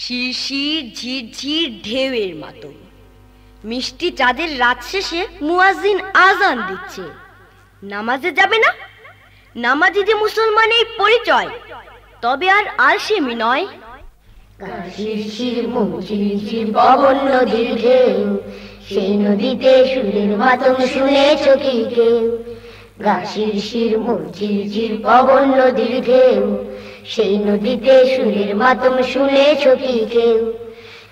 শিরশির ঝিরঝির ঢেউয়ের মাতম, মিষ্টি চাঁদের রাত শেষে মুয়াজ্জিন আজান দিচ্ছে। নামাজে যাবে না? নামাজি যে মুসলমানের পরিচয়, তবে আর আলসেমি নয়। শিরশির মুচির পবন নদীর ঢেউ, সেই নদীতে সুরের মাতম শুনেছ কি কেউ? গা শিরশির মুচির পবন নদীর ঢেউ, সেই নদীতে সুরের মাতম শুনেছ কি কেউ?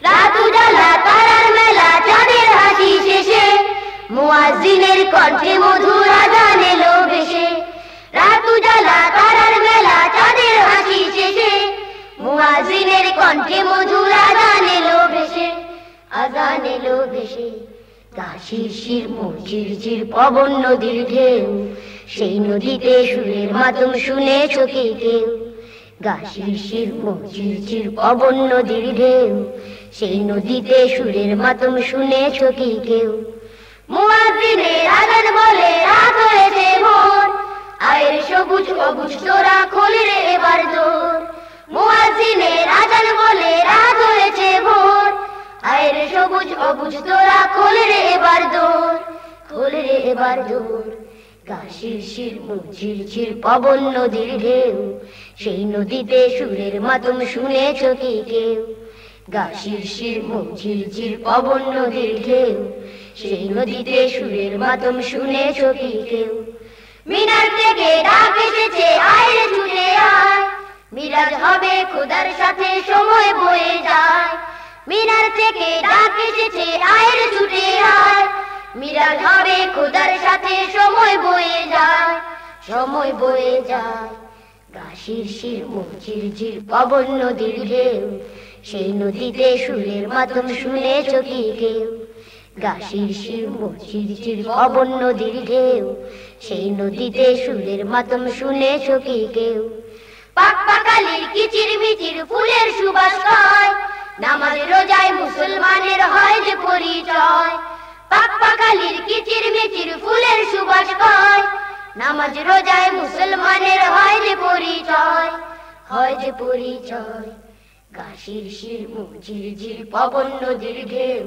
রাত উজালা তারার মেলা চাঁদের হাসি শেষে, মুয়াজ্জিনের কণ্ঠে মধুর আজান এলো ভেসে। রাত উজালা তারার মেলা চাঁদের হাসি শেষে, মুয়াজ্জিনের কণ্ঠে মধুর আজান এলো ভেসে, আজান এলো ভেসে। গা শিরশির মুচির পবন নদীর ঢেউ, সেই নদীতে সুরের মাতম শুনেছ কি কেউ? গা শিরশির মুচির পবন নদীর ঢেউ, সেই নদীতে সুরের মাতম শুনেছ কি কেউ? মুয়াজ্জিনের আজান বলে রাত হয়েছে ভোর, আয়ের সবুজ অবুজ তোরা খোল রে এবার দোর। মুয়াজ্জিনের আজান বলে রাত হয়েছে ভোর, আয়ের সবুজ অবুজ তোরা খোল রে এবার দোর, খোল রে এবার দোর। গা শিরশির মুচির পবন নদীর ঢেউ, সেই নদীতে সুরের মাতম শুনেছ কি কেউ? গা শিরশির মুচির পবন নদীর ঢেউ, সেই নদীতে সুরের মাতম শুনেছ কি কেউ? মিনার থেকে ডাক এসেছে আয় রে ছুটে আয়, মিরাজ হবে খোদার সাথে সময় বয়ে যায়। মিনার থেকে ডাক এসেছে আয় রে ছুটে আয়, মিরাজ হবে খোদার সাথে সময় বয়ে যায়, সময় বয়ে যায়। গা শিরশির মুচির পবন নদীর ঢেউ, সেই নদীতে সুরের মাতম শুনেছ কি কেউ? গা শিরশির মুচির পবন নদীর ঢেউ, সেই নদীতে সুরের মাতম শুনেছ কি কেউ? পাক পাকালির কিচির মিচির ফুলের সুবাস গায়, নামাজ রোজায় মুসলমানের হয় যে পরিচয়। পাক পাকালির কিচির মিচির ফুলের সুবাস গায়, নামাজ রোজায় মুসলমানের হয় যে পরিচয়, হয় যে পরিচয়। গা শিরশির মুচির পবন নদীর ঢেউ,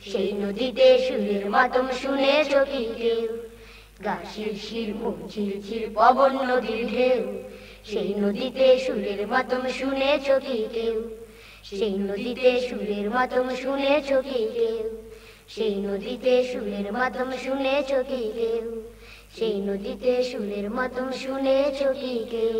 সেই নদীতে সুরের মাতম শুনেছ কি কেউ? গা শিরশির মুচির পবন নদীর ঢেউ, সেই নদীতে সুরের মাতম শুনেছ কি কেউ? সেই নদীতে সুরের মাতম শুনেছ কি কেউ? সেই নদীতে সুরের মাতম শুনেছ কি কেউ? সেই নদীতে সুরের মাতম শুনেছ কি কেউ?